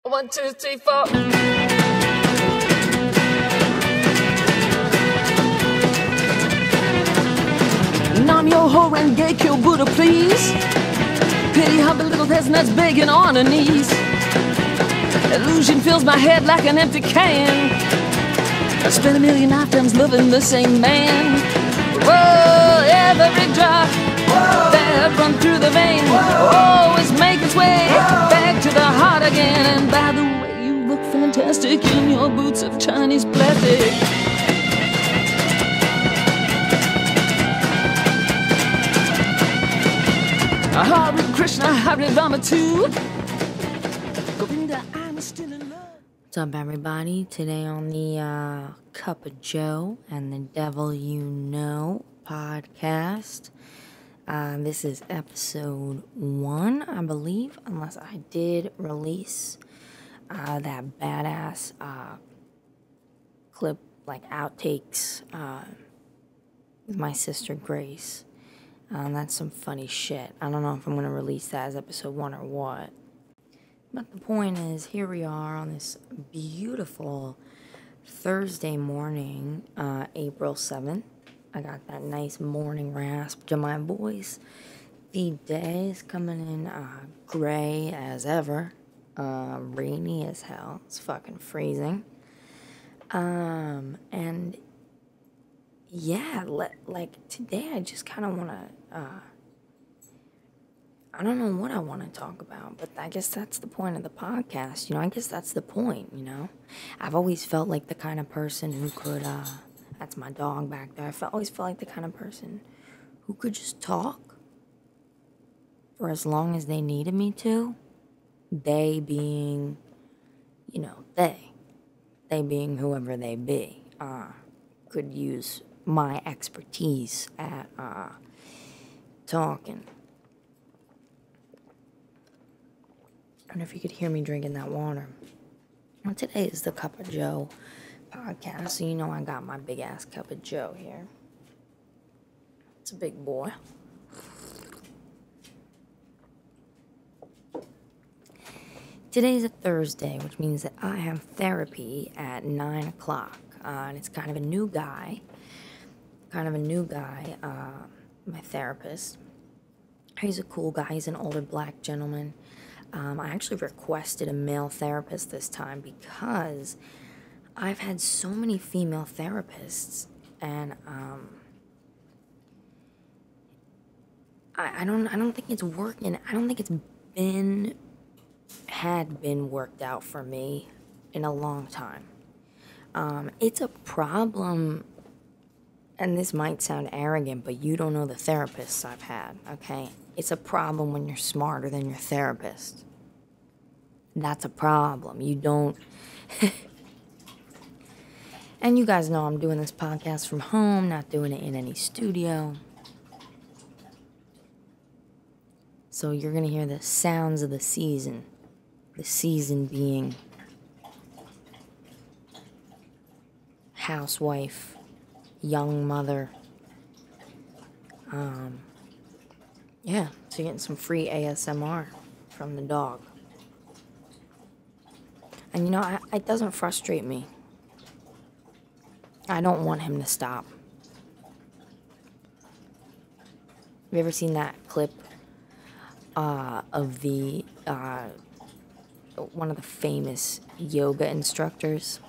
1, 2, 3, 4. Nam yo ho and gay kill Buddha, please. Pity humble little peasant that's begging on her knees. Illusion fills my head like an empty can. I spent a million lifetimes loving the same man. Whoa, every drop that run through the vein always make its way back to the heart again. And by the way, you look fantastic in your boots of Chinese plastic. Hare Krishna, Hare Rama too. Govinda, I'm still in love. What's up, everybody? Today on the Cuppa Joe and the Devil You Know podcast. This is episode 1, I believe, unless I did release that badass clip, like outtakes, with my sister Grace. That's some funny shit. I don't know if I'm going to release that as episode 1 or what. But the point is, here we are on this beautiful Thursday morning, April 7th. I got that nice morning rasp to my voice. The day is coming in gray as ever. Rainy as hell. It's fucking freezing. And yeah, like today I just kind of want to, I don't know what I want to talk about, but I guess that's the point of the podcast, I guess that's the point, I've always felt like the kind of person who could, that's my dog back there, always felt like the kind of person who could just talk for as long as they needed me to, they being, they being whoever they be, could use my expertise at talking. I don't know if you could hear me drinking that water. Well, today is the Cuppa Joe podcast, so I got my big ass Cuppa Joe here. It's a big boy. Today's a Thursday, which means that I have therapy at 9 o'clock. And it's kind of a new guy, my therapist. He's a cool guy. He's an older black gentleman. I actually requested a male therapist this time because I've had so many female therapists, and I don't think it's working. I don't think it's been worked out for me in a long time. It's a problem, and this might sound arrogant, but you don't know the therapists I've had, okay? It's a problem when you're smarter than your therapist. That's a problem. You don't... And you guys know I'm doing this podcast from home, not doing it in any studio. So you're going to hear the sounds of the season. The season being... housewife, young mother. Yeah, so you're getting some free ASMR from the dog. And it doesn't frustrate me. I don't want him to stop. Have you ever seen that clip of the one of the famous yoga instructors?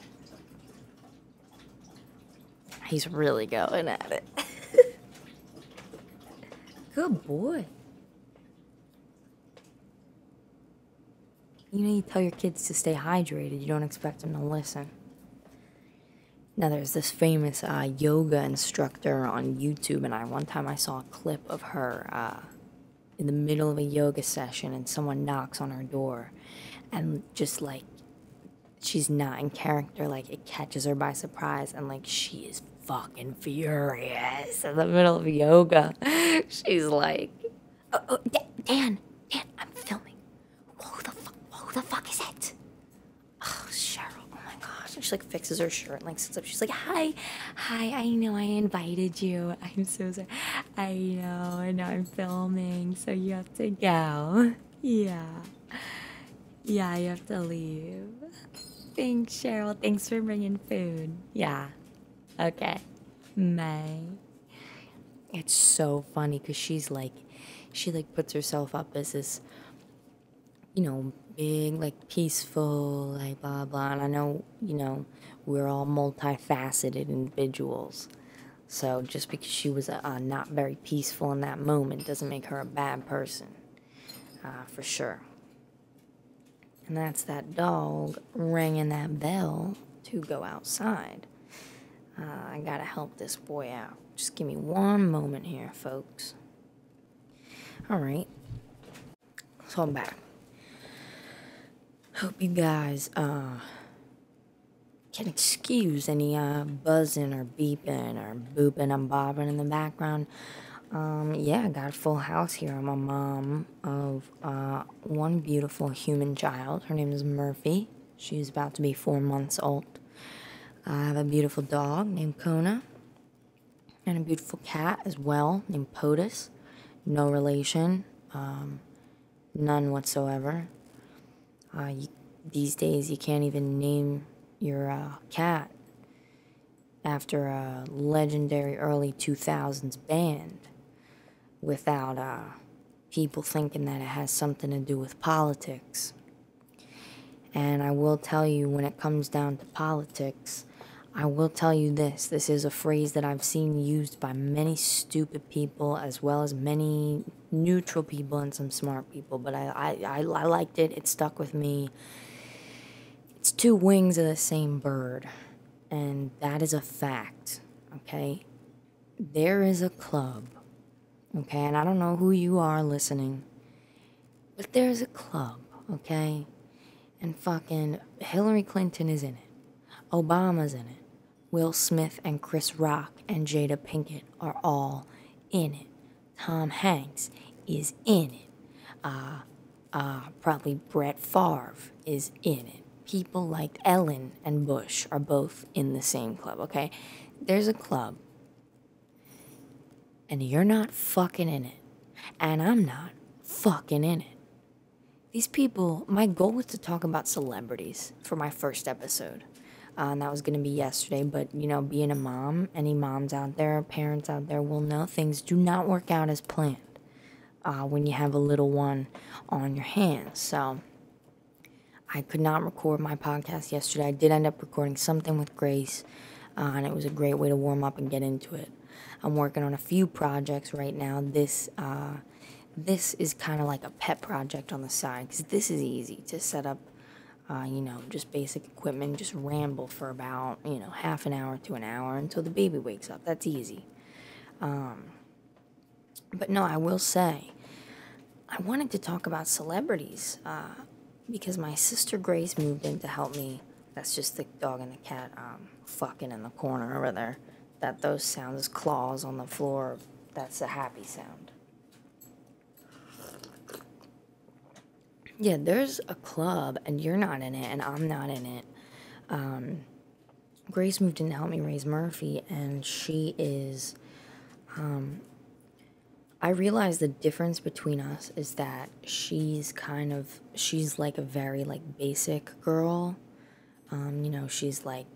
He's really going at it. Good boy. You tell your kids to stay hydrated. You don't expect them to listen. Now, there's this famous yoga instructor on YouTube, and one time I saw a clip of her in the middle of a yoga session, and someone knocks on her door, and just she's not in character, it catches her by surprise, and she is fucking furious in the middle of yoga. She's like, oh, Dan, I'm filming. Who the fuck is it? Oh, Cheryl, oh my gosh. And she fixes her shirt and sits up. She's like, hi, I know I invited you. I'm so sorry. I know I'm filming, so you have to go. Yeah. Yeah, you have to leave. Thanks, Cheryl. Thanks for bringing food. Yeah. Okay. May. It's so funny because she like puts herself up as this, big, like peaceful, like blah, blah. And I know, we're all multifaceted individuals. So just because she was not very peaceful in that moment doesn't make her a bad person, for sure. And that's that dog ringing that bell to go outside. I gotta help this boy out. Just give me one moment here, folks. Alright. So I'm back. Hope you guys can excuse any buzzing or beeping or booping and bobbing in the background. Yeah, I got a full house here. I'm a mom of one beautiful human child. Her name is Murphy. She's about to be 4 months old. I have a beautiful dog named Kona. And a beautiful cat as well named POTUS. No relation. None whatsoever. These days you can't even name your cat after a legendary early 2000s band without people thinking that it has something to do with politics. And I will tell you, when it comes down to politics, I will tell you this. This is a phrase that I've seen used by many stupid people as well as many neutral people and some smart people. But I liked it. It stuck with me. It's two wings of the same bird. And that is a fact. Okay? There is a club. Okay? And I don't know who you are listening. But there's a club. Okay? And fucking Hillary Clinton is in it. Obama's in it. Will Smith and Chris Rock and Jada Pinkett are all in it. Tom Hanks is in it. Probably Brett Favre is in it. People like Ellen and Bush are both in the same club, okay? There's a club. And you're not fucking in it. And I'm not fucking in it. These people, my goal was to talk about celebrities for my first episode. And that was going to be yesterday, but, being a mom, any moms out there, parents out there will know things do not work out as planned when you have a little one on your hands. So I could not record my podcast yesterday. I did end up recording something with Grace, and it was a great way to warm up and get into it. I'm working on a few projects right now. This is kind of like a pet project on the side, because this is easy to set up. Just basic equipment, just ramble for about, half an hour to an hour until the baby wakes up. That's easy. But no, I will say, I wanted to talk about celebrities because my sister Grace moved in to help me. That's just the dog and the cat fucking in the corner over there. Those sounds, claws on the floor, that's a happy sound. Yeah, there's a club, and you're not in it, and I'm not in it. Grace moved in to help me raise Murphy, and she is... I realized the difference between us is that she's like a very, basic girl. She's, I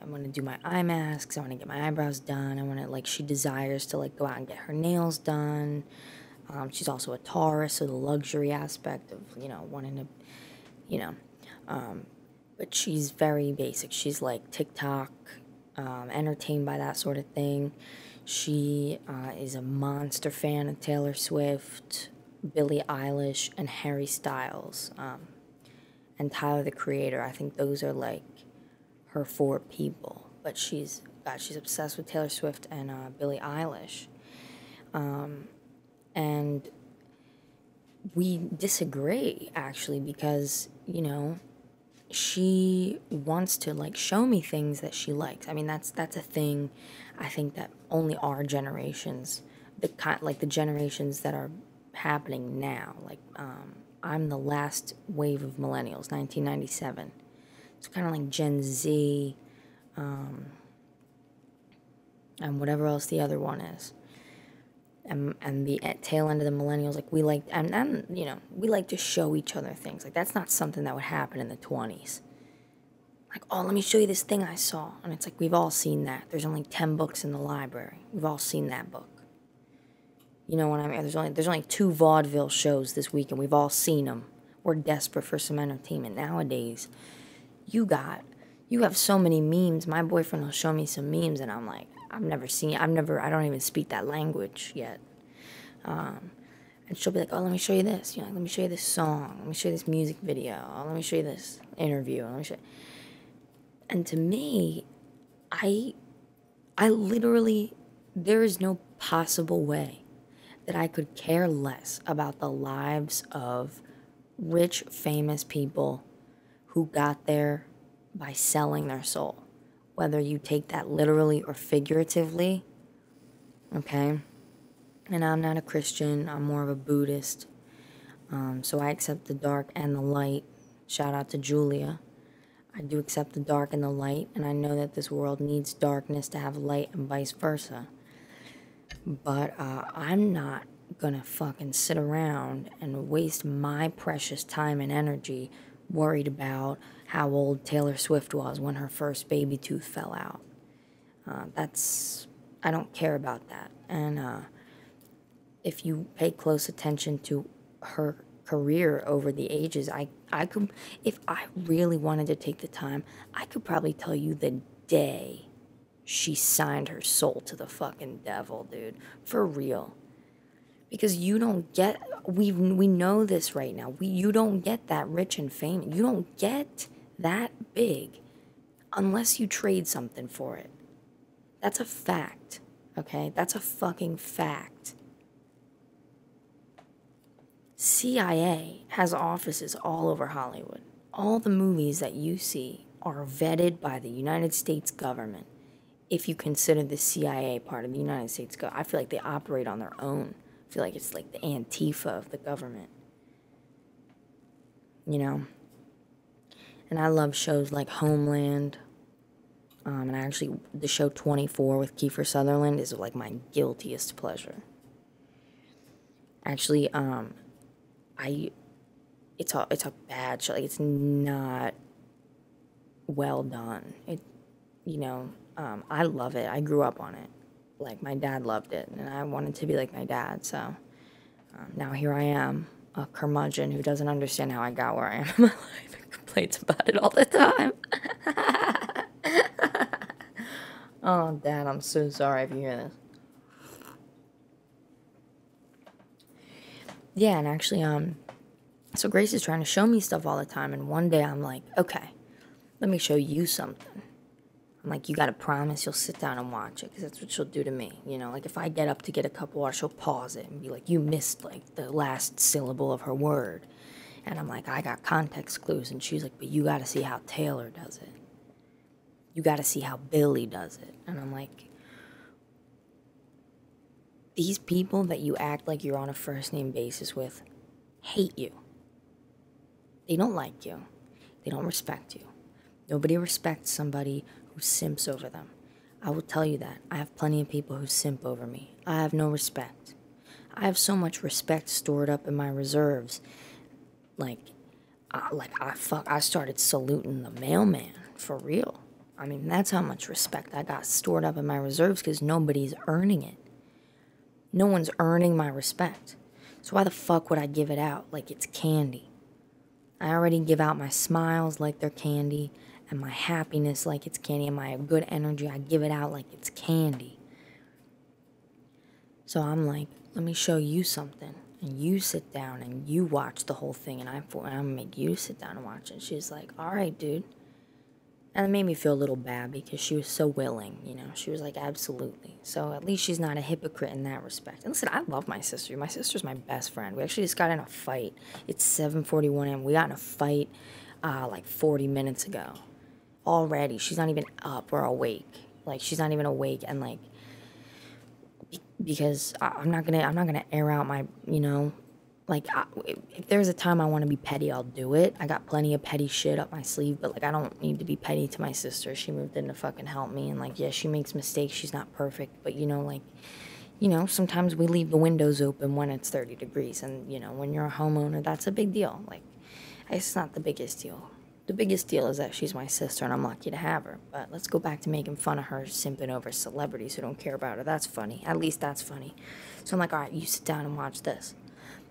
want to do my eye masks, I want to get my eyebrows done, I want to, she desires to, go out and get her nails done. She's also a Taurus, so the luxury aspect of, wanting to, but she's very basic. She's like TikTok, entertained by that sort of thing. She is a monster fan of Taylor Swift, Billie Eilish, and Harry Styles, and Tyler, the Creator. I think those are, her 4 people. But she's obsessed with Taylor Swift and Billie Eilish. And we disagree, actually, because, she wants to, show me things that she likes. I mean, that's a thing, I think, that only our generations, the generations that are happening now, I'm the last wave of millennials, 1997. It's kind of like Gen Z, and whatever else the other one is. and the tail end of the millennials, like, we like, and you know, we like to show each other things. Like, that's not something that would happen in the 20s. Like, oh, let me show you this thing I saw. And it's like, we've all seen that. There's only 10 books in the library. We've all seen that book. You know what I mean? There's only 2 vaudeville shows this week, and we've all seen them. We're desperate for some entertainment. Nowadays, you have so many memes. My boyfriend will show me some memes, and I'm like, I don't even speak that language yet. And she'll be like, oh, let me show you this. You know, let me show you this song. Let me show you this music video. Oh, let me show you this interview. Let me show you. And to me, I literally, there is no possible way that I could care less about the lives of rich, famous people who got there by selling their soul. Whether you take that literally or figuratively, okay? And I'm not a Christian, I'm more of a Buddhist. So I accept the dark and the light. Shout out to Julia. I do accept the dark and the light, and I know that this world needs darkness to have light and vice versa. But I'm not gonna fucking sit around and waste my precious time and energy worried about how old Taylor Swift was when her first baby tooth fell out. I don't care about that. And if you pay close attention to her career over the ages, I could, if I really wanted to take the time, I could probably tell you the day she signed her soul to the fucking devil, dude. For real. Because you don't get, we know this right now. You don't get that rich and famous. You don't get that big unless you trade something for it. That's a fact, okay? That's a fucking fact. CIA has offices all over Hollywood. All the movies that you see are vetted by the United States government. If you consider the CIA part of the United States government, I feel like they operate on their own. I feel like it's like the Antifa of the government. You know? And I love shows like Homeland. And actually, the show 24 with Kiefer Sutherland is like my guiltiest pleasure. Actually, it's a bad show. Like, it's not well done. I love it. I grew up on it. Like, my dad loved it, and I wanted to be like my dad. So now here I am, a curmudgeon who doesn't understand how I got where I am in my life and complains about it all the time. Oh, Dad, I'm so sorry if you hear this. Yeah, and actually, so Grace is trying to show me stuff all the time, and one day I'm like, okay, let me show you something. I'm like, you gotta promise you'll sit down and watch it, because that's what she'll do to me, you know? Like, if I get up to get a cup of water, she'll pause it and be like, you missed, like, the last syllable of her word. And I'm like, I got context clues, and she's like, but you gotta see how Taylor does it. You gotta see how Billy does it. And I'm like, these people that you act like you're on a first-name basis with hate you. They don't like you. They don't respect you. Nobody respects somebody who simps over them. I will tell you that. I have plenty of people who simp over me. I have no respect. I have so much respect stored up in my reserves. I started saluting the mailman, for real. I mean, that's how much respect I got stored up in my reserves, because nobody's earning it. No one's earning my respect. So why the fuck would I give it out like it's candy? I already give out my smiles like they're candy, and my happiness like it's candy, and my good energy, I give it out like it's candy. So I'm like, let me show you something. And you sit down and you watch the whole thing, and I'm gonna make you sit down and watch it. She's like, all right, dude. And it made me feel a little bad because she was so willing, you know. She was like, absolutely. So at least she's not a hypocrite in that respect. And listen, I love my sister. My sister's my best friend. We actually just got in a fight. It's 7:41 a.m. We got in a fight like 40 minutes ago. Already. She's not even up or awake. Like, she's not even awake. And like, because I'm not gonna air out my, you know, like, if there's a time I want to be petty, I'll do it. I got plenty of petty shit up my sleeve, but, like, I don't need to be petty to my sister. She moved in to fucking help me, and, like, yeah, she makes mistakes. She's not perfect, but, you know, like, sometimes we leave the windows open when it's 30 degrees. And, when you're a homeowner, that's a big deal. Like, it's not the biggest deal. The biggest deal is that she's my sister and I'm lucky to have her. But let's go back to making fun of her simping over celebrities who don't care about her. That's funny. At least that's funny. So I'm like, all right, you sit down and watch this.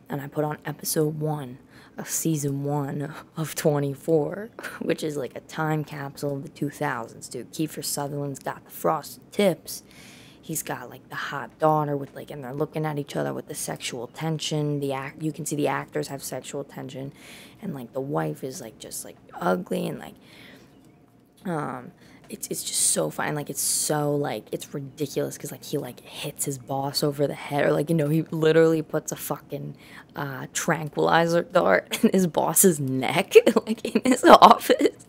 And I put on episode 1 of season 1 of 24, which is like a time capsule of the 2000s, dude. Kiefer Sutherland's got the frosted tips. He's got like the hot daughter with like, and they're looking at each other with the sexual tension. You can see the actors have sexual tension, and like the wife is like just like ugly and like, it's just so fun. Like it's so like it's ridiculous because like he like hits his boss over the head, or like he literally puts a fucking tranquilizer dart in his boss's neck, like in his office,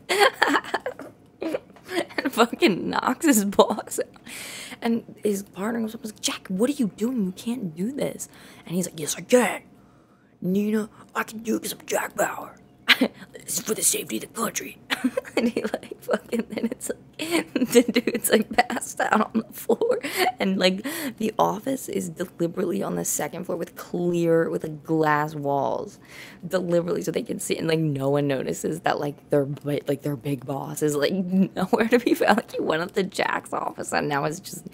and fucking knocks his boss out. And his partner was like, Jack, what are you doing? You can't do this. And he's like, yes, I can. Nina, I can do it because I'm Jack Bauer. This is for the safety of the country. And he like fucking, then it's like, the dude's like passed out on the floor. And like the office is deliberately on the second floor with like glass walls. Deliberately so they can see, and like no one notices that like their big boss is like nowhere to be found. Like he went up to Jack's office and now it's just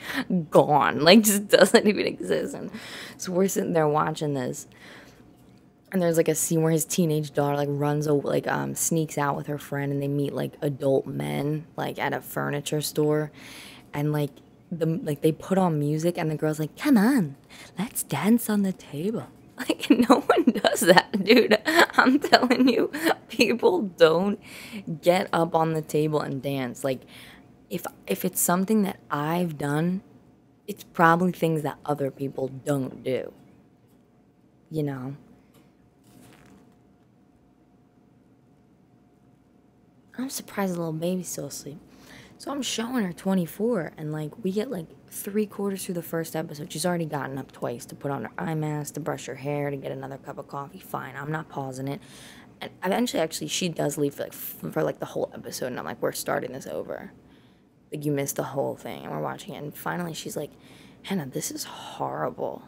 gone. Like just doesn't even exist. And so we're sitting there watching this. And there's like a scene where his teenage daughter like sneaks out with her friend, and they meet like adult men like at a furniture store, and like they put on music, and the girl's like, "Come on, let's dance on the table." Like no one does that, dude. I'm telling you, people don't get up on the table and dance. Like if it's something that I've done, it's probably things that other people don't do. I'm surprised the little baby's still asleep. So I'm showing her 24, and like we get like 3/4 through the first episode. She's already gotten up twice to put on her eye mask, to brush her hair, to get another cup of coffee. Fine, I'm not pausing it. And eventually, actually, she does leave for the whole episode, and I'm like, we're starting this over. Like you missed the whole thing, and we're watching it. And finally, she's like, Hannah, this is horrible.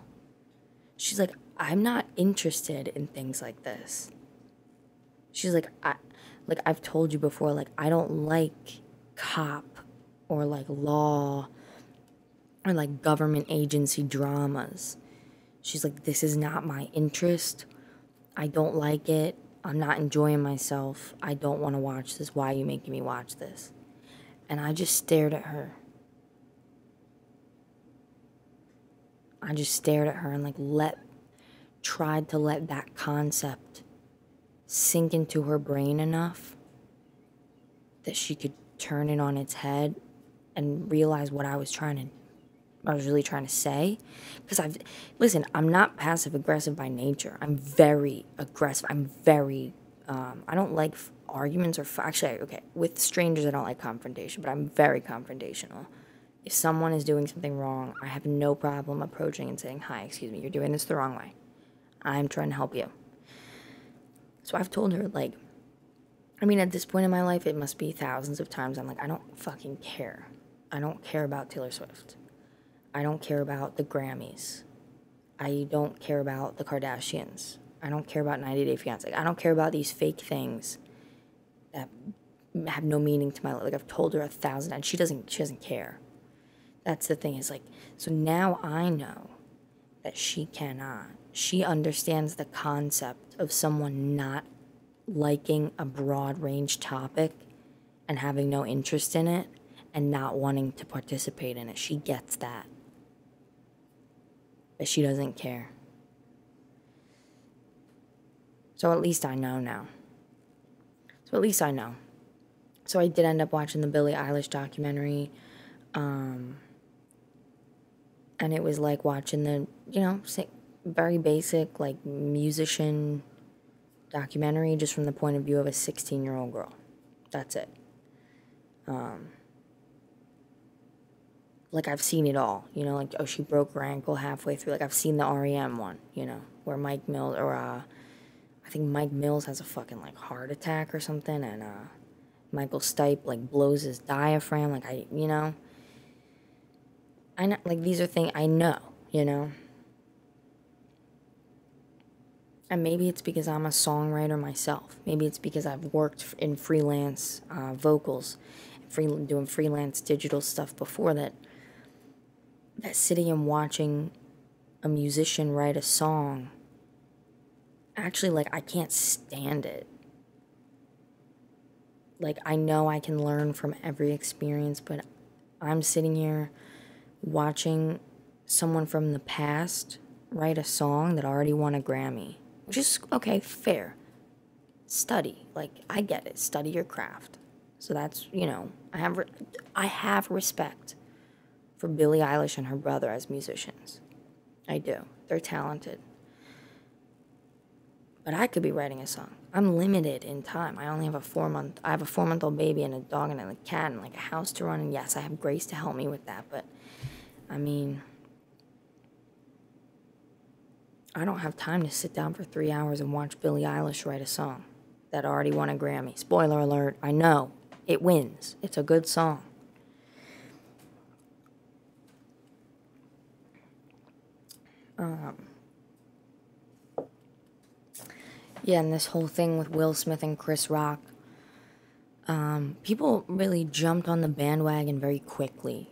She's like, I'm not interested in things like this. She's like, I've told you before, like, I don't like cop or, like, law or, like, government agency dramas. She's like, this is not my interest. I don't like it. I'm not enjoying myself. I don't want to watch this. Why are you making me watch this? And I just stared at her. And, like, tried to let that concept sink into her brain enough that she could turn it on its head and realize what I was really trying to say. Because I'm not passive aggressive by nature. I'm very aggressive. I don't like arguments with strangers I don't like confrontation, but I'm very confrontational. If someone is doing something wrong, I have no problem approaching and saying, hi, excuse me, you're doing this the wrong way. I'm trying to help you. So I've told her, like, at this point in my life, it must be thousands of times. I'm like, I don't fucking care. I don't care about Taylor Swift. I don't care about the Grammys. I don't care about the Kardashians. I don't care about 90 Day Fiancé. I don't care about these fake things that have no meaning to my life. Like, I've told her 1,000 times. She doesn't care. That's the thing, is like, so now I know that she cannot. She understands the concept of someone not liking a broad range topic and having no interest in it and not wanting to participate in it. She gets that. But she doesn't care. So at least I know now. So I did end up watching the Billie Eilish documentary. And it was like watching the, very basic, like, musician documentary just from the point of view of a 16-year-old girl. That's it. Like, I've seen it all, like, oh, she broke her ankle halfway through. Like, I've seen the REM one, where Mike Mills, or, I think Mike Mills has a fucking, like, heart attack or something, and, Michael Stipe, like, blows his diaphragm, like, I know, like, these are things I know. you know? And maybe it's because I'm a songwriter myself. Maybe it's because I've worked in freelance vocals, doing freelance digital stuff before that sitting and watching a musician write a song, actually, like, I can't stand it. Like, I know I can learn from every experience, but I'm sitting here watching someone from the past write a song that already won a Grammy. Which is, okay, fair. Study. Like, I get it. Study your craft. So that's, I have respect for Billie Eilish and her brother as musicians. I do. They're talented. But I could be writing a song. I'm limited in time. I only have a 4-month-old baby and a dog and a cat and, like, a house to run. And yes, I have Grace to help me with that. But, I mean, I don't have time to sit down for 3 hours and watch Billie Eilish write a song that already won a Grammy. Spoiler alert, I know. It wins. It's a good song. Yeah, and this whole thing with Will Smith and Chris Rock, people really jumped on the bandwagon very quickly.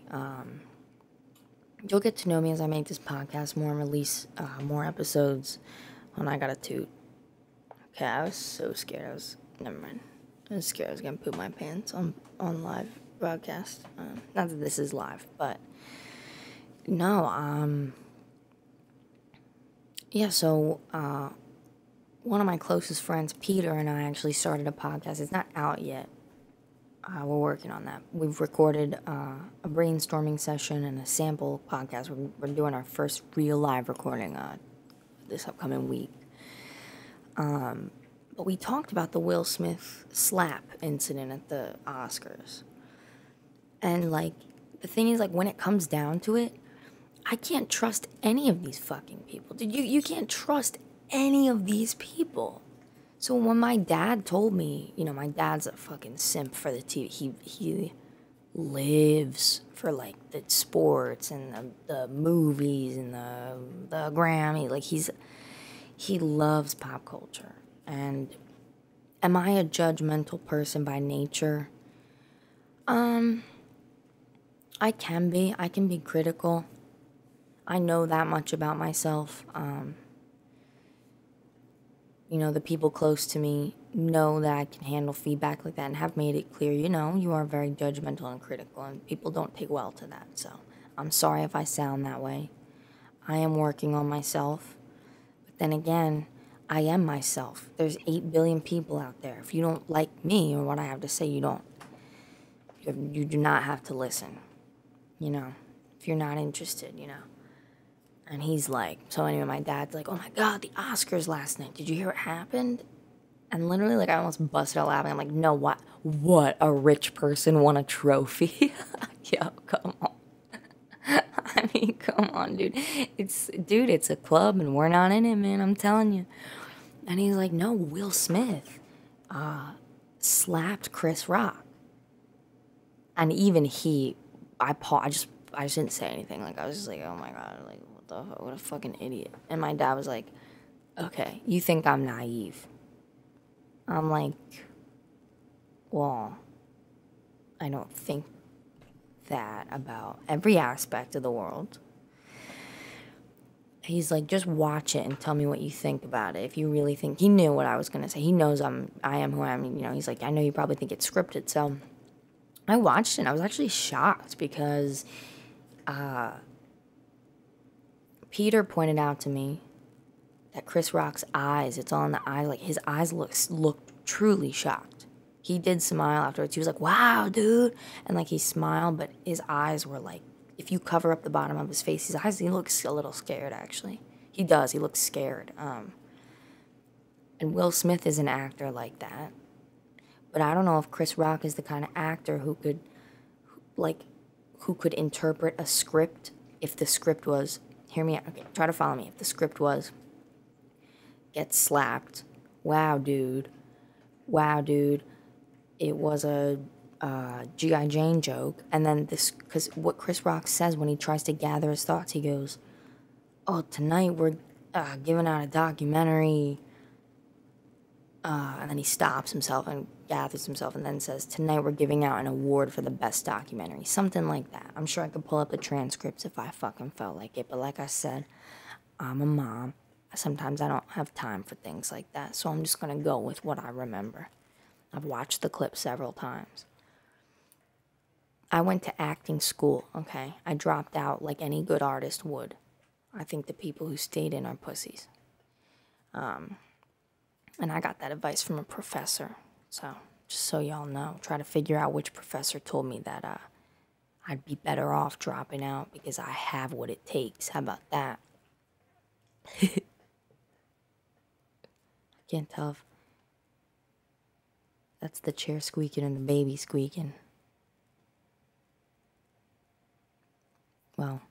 You'll get to know me as I make this podcast more and release more episodes. When I got a toot. Okay, I was so scared. Never mind. I was scared I was going to poop my pants on live broadcast. Not that this is live, but no, yeah, so, one of my closest friends, Peter, and I actually started a podcast. It's not out yet. We're working on that. We've recorded a brainstorming session and a sample podcast. We're doing our first real live recording this upcoming week. But we talked about the Will Smith slap incident at the Oscars. And, like, the thing is, like, when it comes down to it, I can't trust any of these fucking people. Dude, you can't trust any of these people. So when my dad told me, my dad's a fucking simp for the TV. He lives for, like, the sports and the movies and the Grammy. Like, he loves pop culture. And am I a judgmental person by nature? I can be. I can be critical. I know that much about myself. The people close to me know that I can handle feedback like that and have made it clear, you are very judgmental and critical, and people don't take well to that. So I'm sorry if I sound that way. I am working on myself. But then again, I am myself. There's 8 billion people out there. If you don't like me or what I have to say, you do not have to listen. If you're not interested, And he's like, so anyway, my dad's like, oh my God, the Oscars last night. Did you hear what happened? And literally, like, I almost busted out laughing. I'm like, no, what? What? A rich person won a trophy? Yo, come on. I mean, come on, dude. It's a club and we're not in it, man. I'm telling you. And he's like, no, Will Smith slapped Chris Rock. And even I just didn't say anything. Like, I was just like, oh my God, like, what a fucking idiot. And my dad was like, okay, you think I'm naive. I'm like, well, I don't think that about every aspect of the world. He's like, just watch it and tell me what you think about it. If you really think, he knew what I was going to say. He knows I am who I am. He's like, I know you probably think it's scripted. So I watched it and I was actually shocked because Peter pointed out to me that Chris Rock's eyes, it's all in the eyes, like his eyes looked truly shocked. He did smile afterwards. He was like, wow, dude. And like he smiled, but his eyes were like, if you cover up the bottom of his face, he looks a little scared, actually. He does. He looks scared. And Will Smith is an actor like that. But I don't know if Chris Rock is the kind of actor who could interpret a script if the script was, hear me out, okay, try to follow me. If the script was, get slapped, wow, dude, it was a G.I. Jane joke, and then this, because what Chris Rock says when he tries to gather his thoughts, he goes, oh, tonight we're giving out a documentary. And then he stops himself and gathers himself and then says, tonight we're giving out an award for the best documentary. Something like that. I'm sure I could pull up the transcripts if I fucking felt like it. But like I said, I'm a mom. Sometimes I don't have time for things like that. So I'm just going to go with what I remember. I've watched the clip several times. I went to acting school, okay? I dropped out like any good artist would. I think the people who stayed in are pussies. And I got that advice from a professor. So, just so y'all know, try to figure out which professor told me that I'd be better off dropping out because I have what it takes. How about that? I can't tell if that's the chair squeaking and the baby squeaking. Well,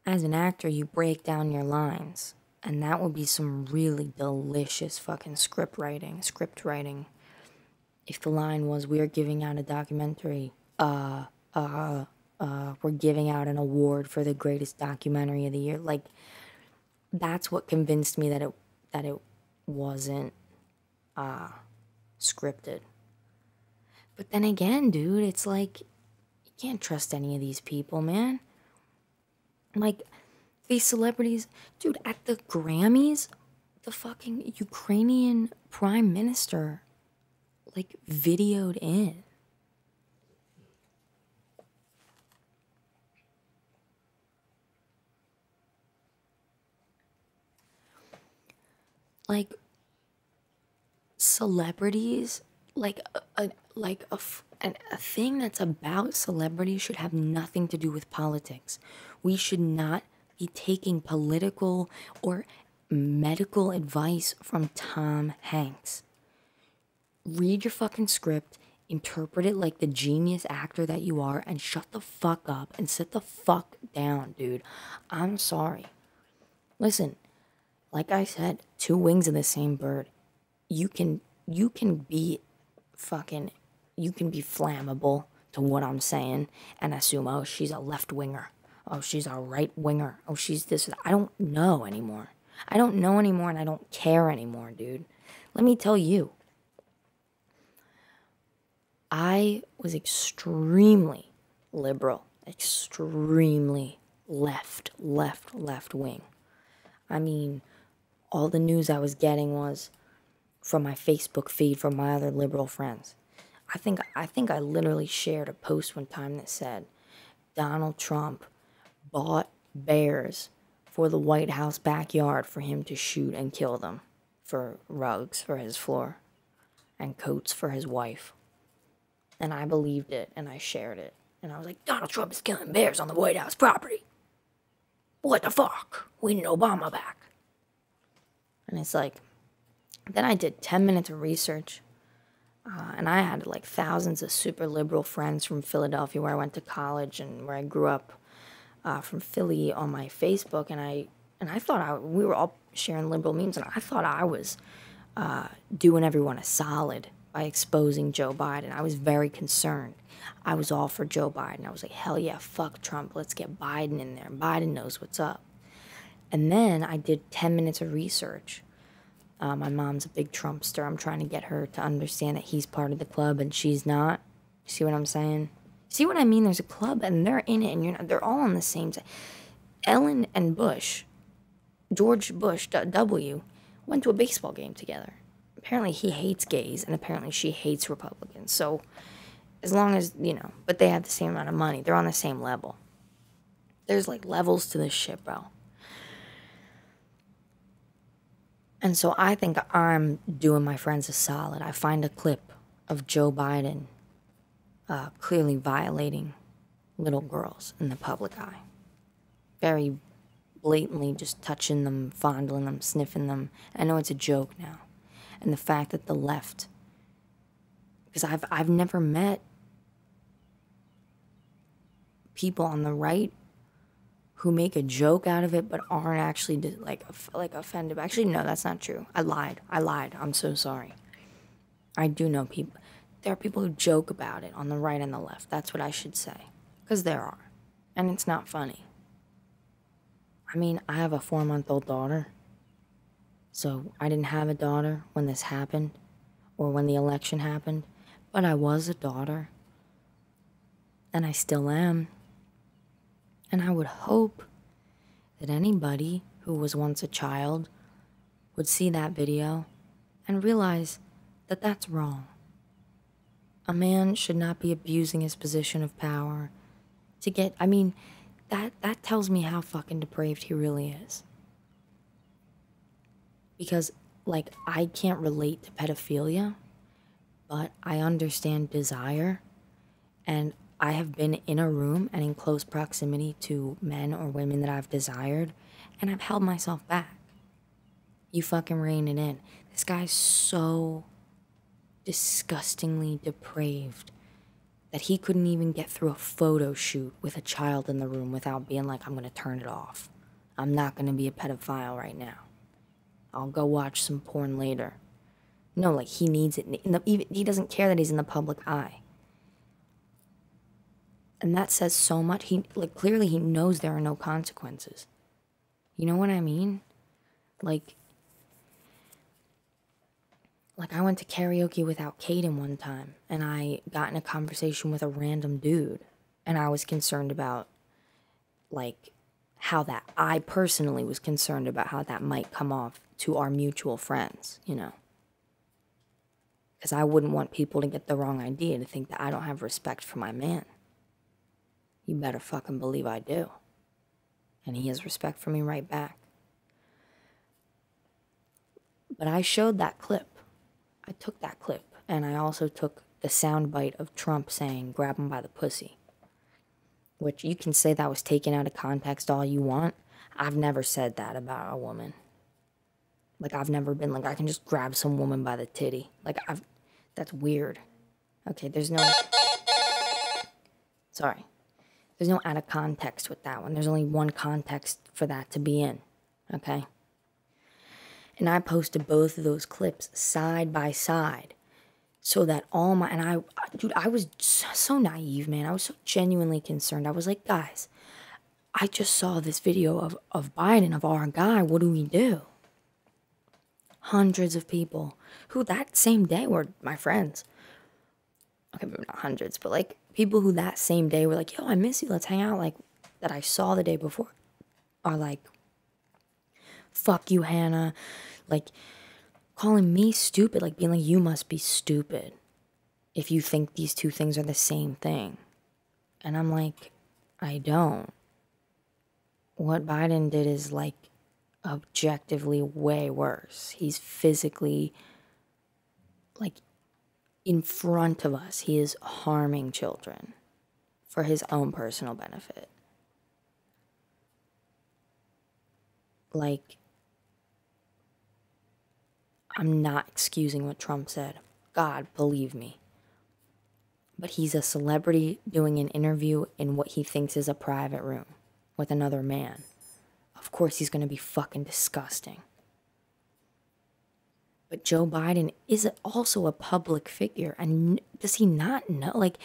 as an actor, you break down your lines. And that would be some really delicious fucking script writing. If the line was, we are giving out a documentary, we're giving out an award for the greatest documentary of the year. Like, that's what convinced me that it wasn't scripted. But then again, dude, it's like, you can't trust any of these people, man. Like, these celebrities, dude, at the Grammys, the fucking Ukrainian prime minister, like, videoed in. Like, celebrities, like, a thing that's about celebrities should have nothing to do with politics. We should not be taking political or medical advice from Tom Hanks. Read your fucking script, interpret it like the genius actor that you are, and shut the fuck up and sit the fuck down, dude. I'm sorry. Listen, like I said, two wings of the same bird. You can be flammable to what I'm saying and assume, oh, she's a left winger. Oh, she's a right winger. Oh, she's this. I don't know anymore. I don't know anymore and I don't care anymore, dude. Let me tell you. I was extremely liberal. Extremely left wing. I mean, all the news I was getting was from my Facebook feed from my other liberal friends. I think I literally shared a post one time that said Donald Trump bought bears for the White House backyard for him to shoot and kill them for rugs for his floor and coats for his wife. And I believed it and I shared it. And I was like, Donald Trump is killing bears on the White House property. What the fuck? We need Obama back. And it's like, then I did 10 minutes of research. And I had like thousands of super liberal friends from Philadelphia where I went to college and where I grew up. From Philly on my Facebook, and I thought we were all sharing liberal memes, and I thought I was doing everyone a solid by exposing Joe Biden. I was very concerned. I was all for Joe Biden. I was like, hell yeah, fuck Trump. Let's get Biden in there. Biden knows what's up. And then I did 10 minutes of research. My mom's a big Trumpster. I'm trying to get her to understand that he's part of the club and she's not. See what I'm saying? See what I mean? There's a club and they're in it and you're not, they're all on the same side. Ellen and Bush, George Bush W, went to a baseball game together. Apparently he hates gays and apparently she hates Republicans. So as long as, but they have the same amount of money. They're on the same level. There's like levels to this shit, bro. And so I think I'm doing my friends a solid. I find a clip of Joe Biden clearly violating little girls in the public eye. Very blatantly just touching them, fondling them, sniffing them. I know it's a joke now. And the fact that the left, because I've never met people on the right who make a joke out of it but aren't actually like offended. Actually, no, that's not true. I lied. I'm so sorry. I do know people. There are people who joke about it on the right and the left. That's what I should say. Because there are. And it's not funny. I mean, I have a 4-month-old daughter. So I didn't have a daughter when this happened or when the election happened, but I was a daughter. And I still am. And I would hope that anybody who was once a child would see that video and realize that that's wrong. A man should not be abusing his position of power to get, I mean, that tells me how fucking depraved he really is. Because, like, I can't relate to pedophilia, but I understand desire, and I have been in a room and in close proximity to men or women that I've desired, and I've held myself back. You fucking rein it in. This guy's so disgustingly depraved that he couldn't even get through a photo shoot with a child in the room without being like, I'm gonna turn it off. I'm not gonna be a pedophile right now. I'll go watch some porn later. No, like, he needs it. He doesn't care that he's in the public eye. And that says so much. Clearly he knows there are no consequences. You know what I mean? Like, I went to karaoke without Kaden one time, and I got in a conversation with a random dude, and I was concerned about, like, I personally was concerned about how that might come off to our mutual friends, you know? Because I wouldn't want people to get the wrong idea, to think that I don't have respect for my man. You better fucking believe I do. And he has respect for me right back. But I showed that clip. I took that clip, and I also took the soundbite of Trump saying, grab him by the pussy. Which you can say that was taken out of context all you want. I've never said that about a woman. Like, I've never been like, I can just grab some woman by the titty. Like, that's weird. Okay, there's no... Sorry. There's no out of context with that one. There's only one context for that to be in. Okay? And I posted both of those clips side by side. So that all my... And dude, I was so naive, man. I was so genuinely concerned. I was like, guys, I just saw this video of Biden, of our guy. What do we do? Hundreds of people who that same day were my friends. Okay, maybe not hundreds, but like people who that same day were like, yo, I miss you, let's hang out, like, that I saw the day before, are like, fuck you, Hannah, like, calling me stupid, like being like, you must be stupid if you think these two things are the same thing. And I'm like, I don't. What Biden did is, like, objectively way worse. He's physically, like, in front of us. He is harming children for his own personal benefit. Like, I'm not excusing what Trump said. God, believe me. But he's a celebrity doing an interview in what he thinks is a private room with another man. Of course he's going to be fucking disgusting. But Joe Biden is also a public figure, and does he not know? Like,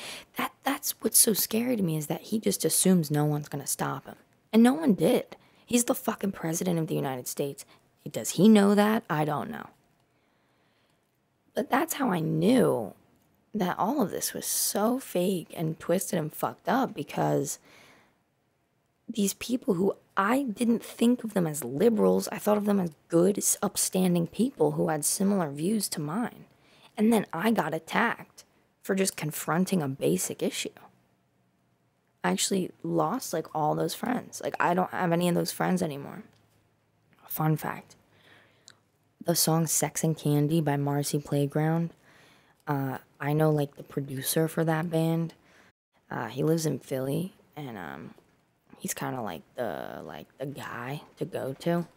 that's what's so scary to me, is that he just assumes no one's going to stop him. And no one did. He's the fucking president of the United States. Does he know that? I don't know. But that's how I knew that all of this was so fake and twisted and fucked up, because these people who I didn't think of them as liberals, I thought of them as good, upstanding people who had similar views to mine. And then I got attacked for just confronting a basic issue. I actually lost, like, all those friends. Like, I don't have any of those friends anymore. Fun fact. The song Sex and Candy by Marcy Playground, I know, like, the producer for that band. He lives in Philly, and he's kind of like the guy to go to.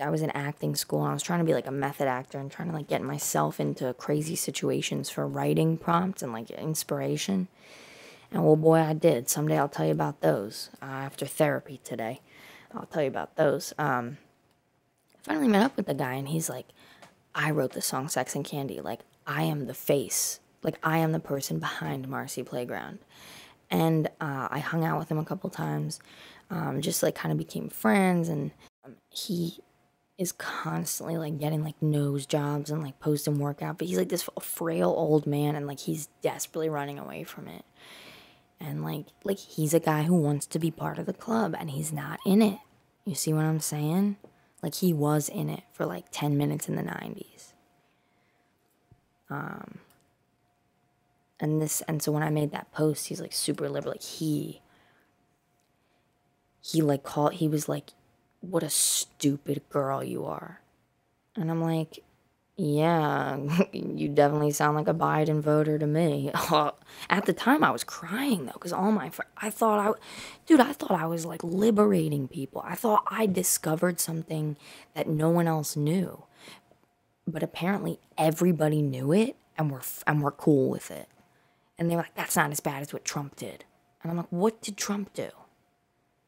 I was in acting school, and I was trying to be like a method actor and trying to, like, get myself into crazy situations for writing prompts and, like, inspiration. And oh boy, I did. Someday I'll tell you about those. After therapy today, I'll tell you about those. I finally met up with the guy, and he's like, I wrote the song Sex and Candy. Like, I am the face. Like, I am the person behind Marcy Playground. And I hung out with him a couple times. just like kind of became friends, and he is constantly like getting like nose jobs and like posting workout, but he's like this frail old man, and like he's desperately running away from it. And like he's a guy who wants to be part of the club, and he's not in it. You see what I'm saying? Like, he was in it for like 10 minutes in the 90s. And so when I made that post, he's like super liberal. Like he was like, what a stupid girl you are. And I'm like, yeah, you definitely sound like a Biden voter to me. At the time, I was crying, though, because all my friends, I thought I was, like, liberating people. I thought I discovered something that no one else knew. But apparently, everybody knew it, and we're cool with it. And they were like, that's not as bad as what Trump did. And I'm like, what did Trump do?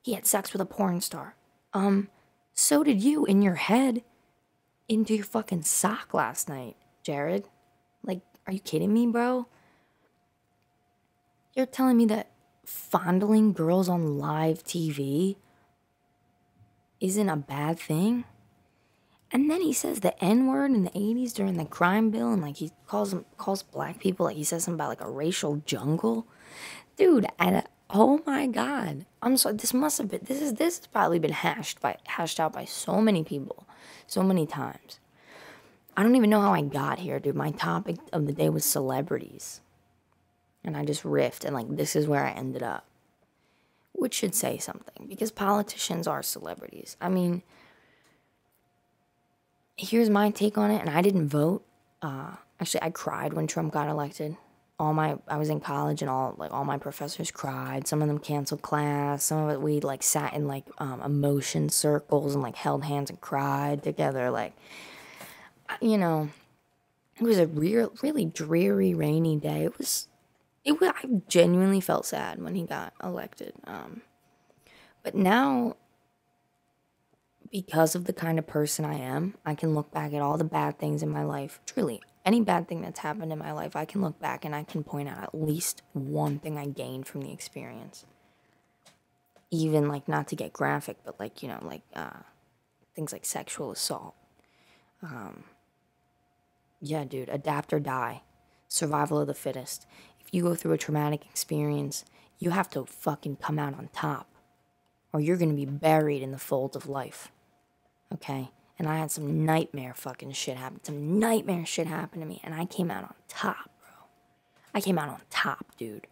He had sex with a porn star. So did you in your head. Into your fucking sock last night, Jared. Like, are you kidding me, bro? You're telling me that fondling girls on live TV isn't a bad thing? And then he says the N-word in the 80s during the crime bill, and like he calls black people, like he says something about like a racial jungle. Dude, oh my God. I'm sorry, this has probably been hashed out by so many people. So many times. I don't even know how I got here, dude. My topic of the day was celebrities. And I just riffed, and like, this is where I ended up. Which should say something, because politicians are celebrities. I mean, here's my take on it, and I didn't vote. Actually, I cried when Trump got elected. I was in college, and all my professors cried. Some of them canceled class. Some of it, we like sat in like emotion circles and like held hands and cried together. Like, you know, it was a really dreary, rainy day. I genuinely felt sad when he got elected. But now, because of the kind of person I am, I can look back at all the bad things in my life. Truly, any bad thing that's happened in my life, I can look back and I can point out at least one thing I gained from the experience. Even, like, not to get graphic, but, like, you know, like, things like sexual assault. Yeah, dude, adapt or die. Survival of the fittest. If you go through a traumatic experience, you have to fucking come out on top, or you're gonna be buried in the fold of life. Okay? And I had some nightmare fucking shit happen. Some nightmare shit happened to me. And I came out on top, bro. I came out on top, dude.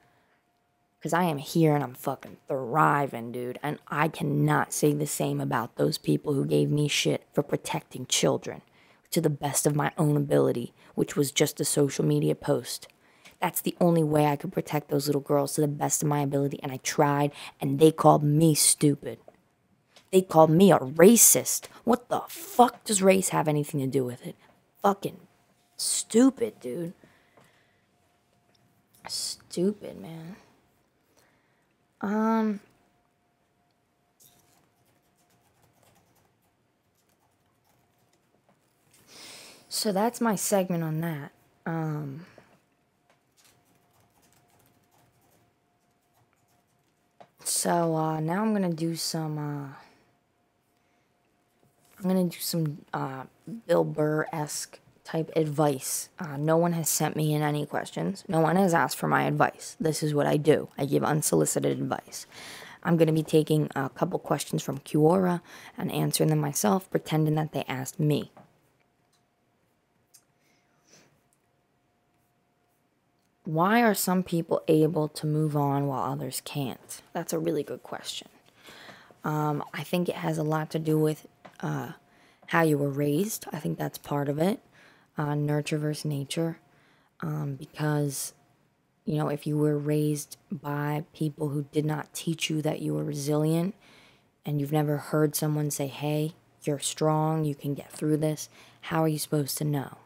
Because I am here and I'm fucking thriving, dude. And I cannot say the same about those people who gave me shit for protecting children to the best of my own ability, which was just a social media post. That's the only way I could protect those little girls to the best of my ability. And I tried, and they called me stupid. They called me a racist. What the fuck does race have anything to do with it? Fucking stupid, dude. Stupid, man. So that's my segment on that. So now I'm gonna do some Bill Burr-esque type advice. No one has sent me in any questions. No one has asked for my advice. This is what I do. I give unsolicited advice. I'm going to be taking a couple questions from Quora and answering them myself, pretending that they asked me. Why are some people able to move on while others can't? That's a really good question. I think it has a lot to do with how you were raised. I think that's part of it. Nurture versus nature. Because, you know, if you were raised by people who did not teach you that you were resilient, and you've never heard someone say, hey, you're strong, you can get through this, how are you supposed to know?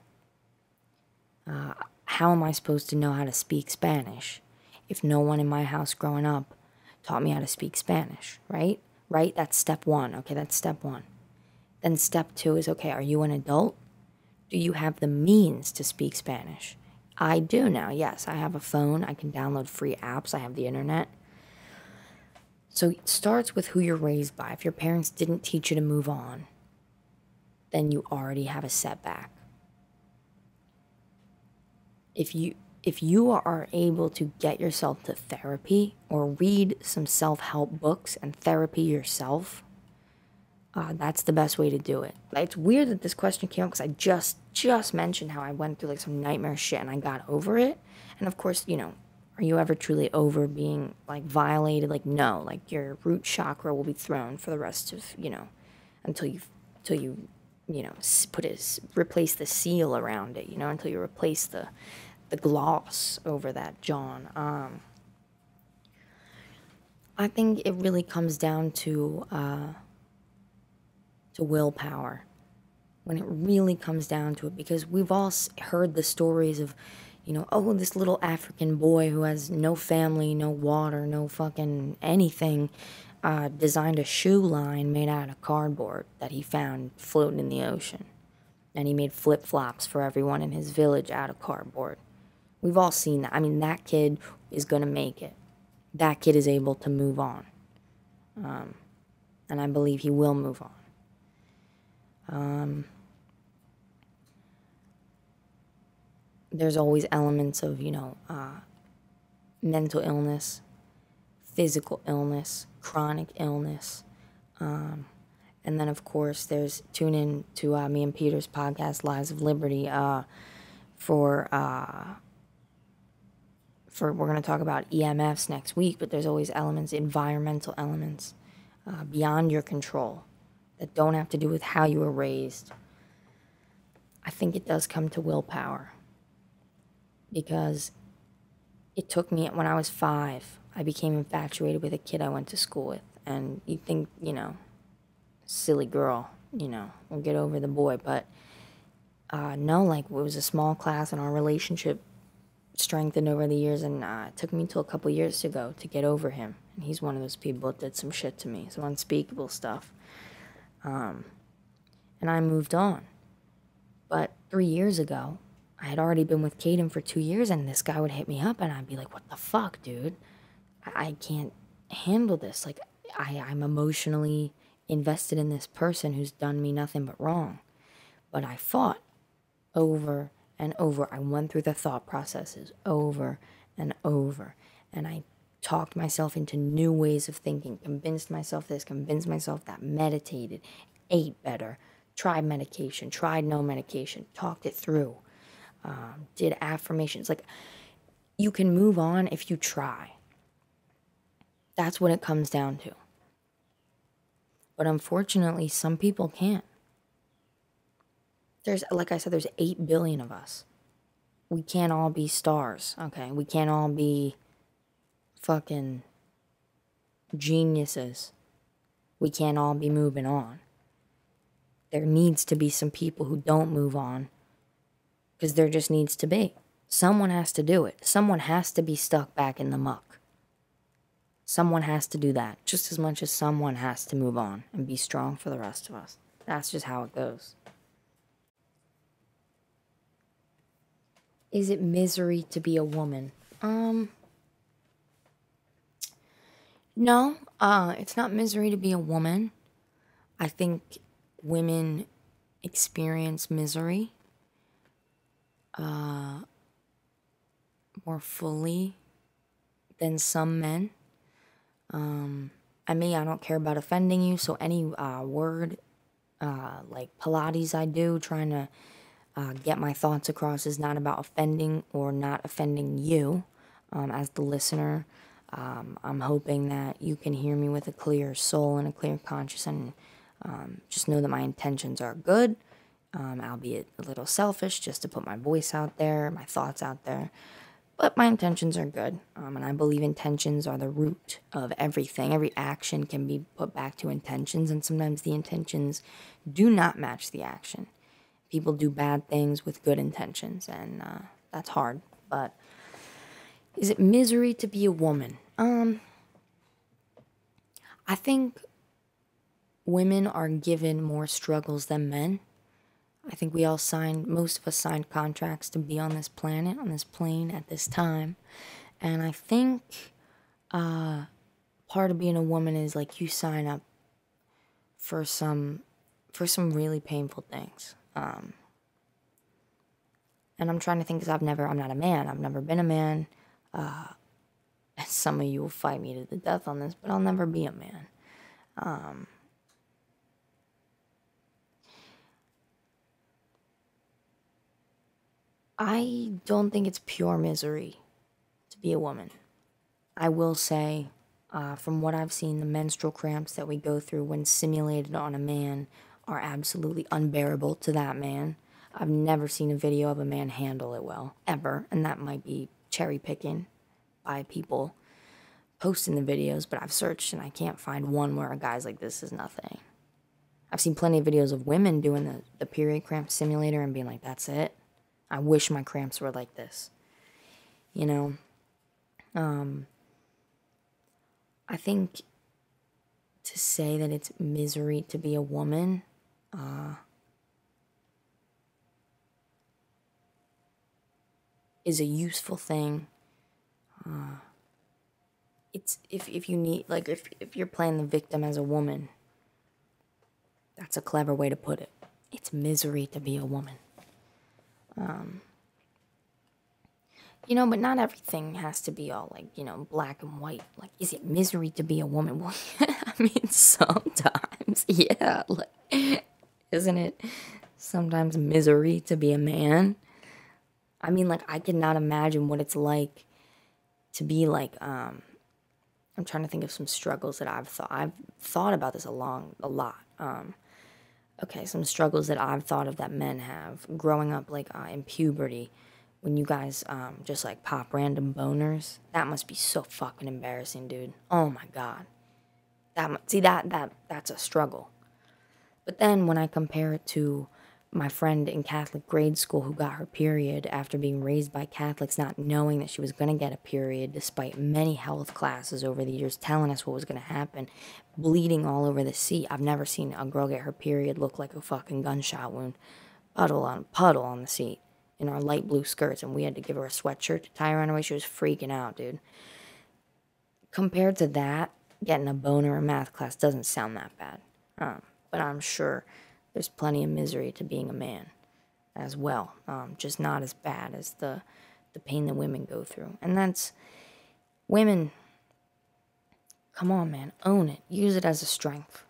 How am I supposed to know how to speak Spanish if no one in my house growing up taught me how to speak Spanish, right? Right? That's step one. Okay, that's step one. Then step two is, okay, are you an adult? Do you have the means to speak Spanish? I do now, yes. I have a phone. I can download free apps. I have the internet. So it starts with who you're raised by. If your parents didn't teach you to move on, then you already have a setback. If you are able to get yourself to therapy or read some self-help books and therapy yourself, that's the best way to do it. It's weird that this question came up because I just mentioned how I went through like some nightmare shit and I got over it. And of course, are you ever truly over being like violated? Like, no, like your root chakra will be thrown for the rest of, until you replace the seal around it, until you replace the gloss over that John. I think it really comes down to willpower, when it really comes down to it, because we've all heard the stories of, oh, this little African boy who has no family, no water, no fucking anything, designed a shoe line made out of cardboard that he found floating in the ocean. And he made flip-flops for everyone in his village out of cardboard. We've all seen that. I mean, that kid is going to make it. That kid is able to move on. And I believe he will move on. There's always elements of, mental illness, physical illness, chronic illness. And then, of course, tune in to me and Peter's podcast, Lives of Liberty, for we're going to talk about EMFs next week, but there's always environmental elements, beyond your control, that don't have to do with how you were raised. I think it does come to willpower, because it took me, when I was 5, I became infatuated with a kid I went to school with, and you think, silly girl, we'll get over the boy, but no, like, it was a small class, and our relationship strengthened over the years, and it took me till a couple years ago to get over him, and he's one of those people that did some shit to me, some unspeakable stuff, and I moved on. But 3 years ago, I had already been with Caden for 2 years, and this guy would hit me up, and I'd be like, what the fuck, dude? I can't handle this. Like, I'm emotionally invested in this person who's done me nothing but wrong. But I fought over and over. I went through the thought processes over and over, and I talked myself into new ways of thinking, convinced myself this, convinced myself that, meditated, ate better, tried medication, tried no medication, talked it through, did affirmations. Like, you can move on if you try. That's what it comes down to. But unfortunately, some people can't. Like I said, there's 8 billion of us. We can't all be stars, okay? We can't all be fucking geniuses. We can't all be moving on. There needs to be some people who don't move on, because there just needs to be. Someone has to do it. Someone has to be stuck back in the muck. Someone has to do that, just as much as someone has to move on and be strong for the rest of us. That's just how it goes. Is it misery to be a woman? No, it's not misery to be a woman. I think women experience misery more fully than some men. I don't care about offending you, so any word like Pilates I do, trying to get my thoughts across, is not about offending or not offending you as the listener. I'm hoping that you can hear me with a clear soul and a clear conscience, and just know that my intentions are good, albeit a little selfish, just to put my voice out there, my thoughts out there. But my intentions are good, and I believe intentions are the root of everything. Every action can be put back to intentions, and sometimes the intentions do not match the action. People do bad things with good intentions, and that's hard. But is it misery to be a woman? I think women are given more struggles than men. I think most of us signed contracts to be on this planet, on this plane at this time. And I think part of being a woman is like you sign up for some really painful things. And I'm trying to think, because I'm not a man. I've never been a man. Some of you will fight me to the death on this, but I'll never be a man. I don't think it's pure misery to be a woman. I will say, from what I've seen, the menstrual cramps that we go through when simulated on a man are absolutely unbearable to that man. I've never seen a video of a man handle it well, ever, and that might be cherry picking by people posting the videos, but I've searched and I can't find one where a guy's like, this is nothing. I've seen plenty of videos of women doing the period cramp simulator and being like, that's it. I wish my cramps were like this. You know? I think to say that it's misery to be a woman, is a useful thing. It's if you need, like, if you're playing the victim as a woman, that's a clever way to put it. It's misery to be a woman. But not everything has to be all, like, black and white. Like, is it misery to be a woman? Well, I mean, sometimes, yeah. Like, isn't it sometimes misery to be a man? I mean, like, I cannot imagine what it's like to be, like, I'm trying to think of some struggles that I've thought about this a lot. Okay, some struggles that I've thought of that men have growing up, like, in puberty. When you guys just like pop random boners, that must be so fucking embarrassing, dude. Oh my god, that's a struggle. But then when I compare it to my friend in Catholic grade school who got her period after being raised by Catholics, not knowing that she was gonna get a period, despite many health classes over the years telling us what was gonna happen, bleeding all over the seat. I've never seen a girl get her period look like a fucking gunshot wound, puddle on the seat. In our light blue skirts, and we had to give her a sweatshirt to tie around her waist. She was freaking out, dude. Compared to that, getting a boner in math class doesn't sound that bad. But I'm sure there's plenty of misery to being a man as well. Just not as bad as the pain that women go through. And that's, women, come on, man, own it. Use it as a strength,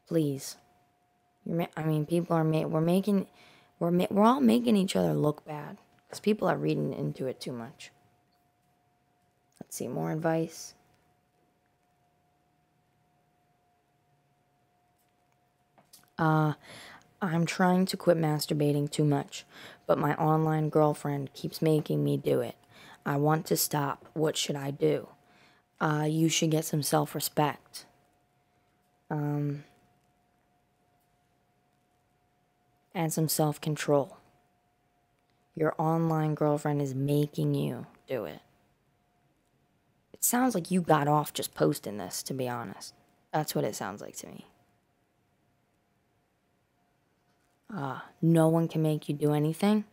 please. People are we're all making each other look bad because people are reading into it too much. Let's see, more advice. I'm trying to quit masturbating too much, but my online girlfriend keeps making me do it. I want to stop. What should I do? You should get some self-respect. And some self-control. Your online girlfriend is making you do it. It sounds like you got off just posting this, to be honest. That's what it sounds like to me. No one can make you do anything.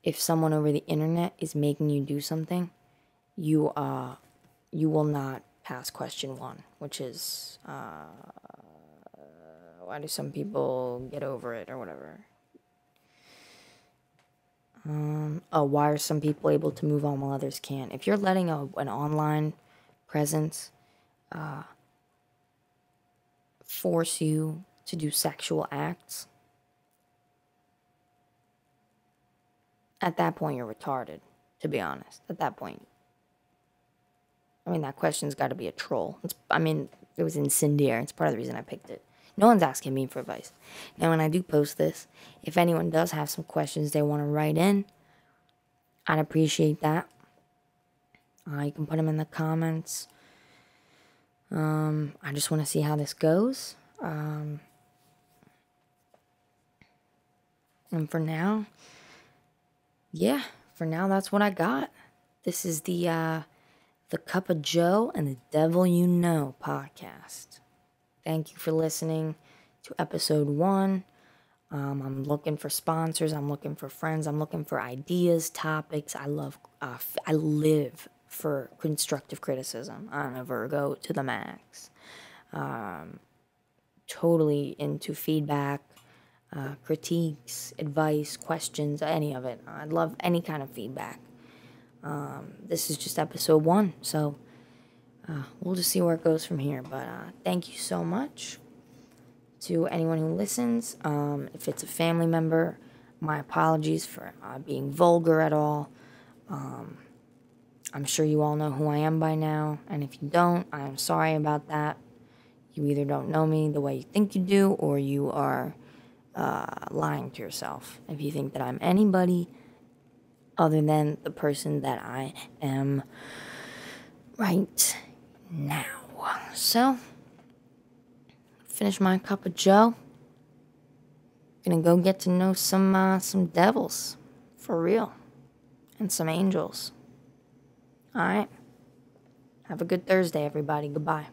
If someone over the internet is making you do something, you will not pass question 1, which is, why do some people get over it or whatever? Why are some people able to move on while others can't? If you're letting an online presence force you to do sexual acts, at that point you're retarded, to be honest. At that point. That question's got to be a troll. It was incendiary. It's part of the reason I picked it. No one's asking me for advice. Now, when I do post this, if anyone does have some questions they want to write in, I'd appreciate that. You can put them in the comments. I just want to see how this goes. And for now, that's what I got. This is the Cuppa Joe and the Devil You Know podcast. Thank you for listening to episode 1. I'm looking for sponsors. I'm looking for friends. I'm looking for ideas, topics. I live for constructive criticism. I'm a Virgo to the max. Totally into feedback, critiques, advice, questions, any of it. I'd love any kind of feedback. This is just episode 1, so we'll just see where it goes from here. But thank you so much to anyone who listens. If it's a family member, my apologies for being vulgar at all. I'm sure you all know who I am by now, and if you don't, I'm sorry about that. You either don't know me the way you think you do, or you are lying to yourself if you think that I'm anybody other than the person that I am right now. So, finish my cup of joe. Gonna go get to know some devils, for real, and some angels. Alright? Have a good Thursday, everybody. Goodbye.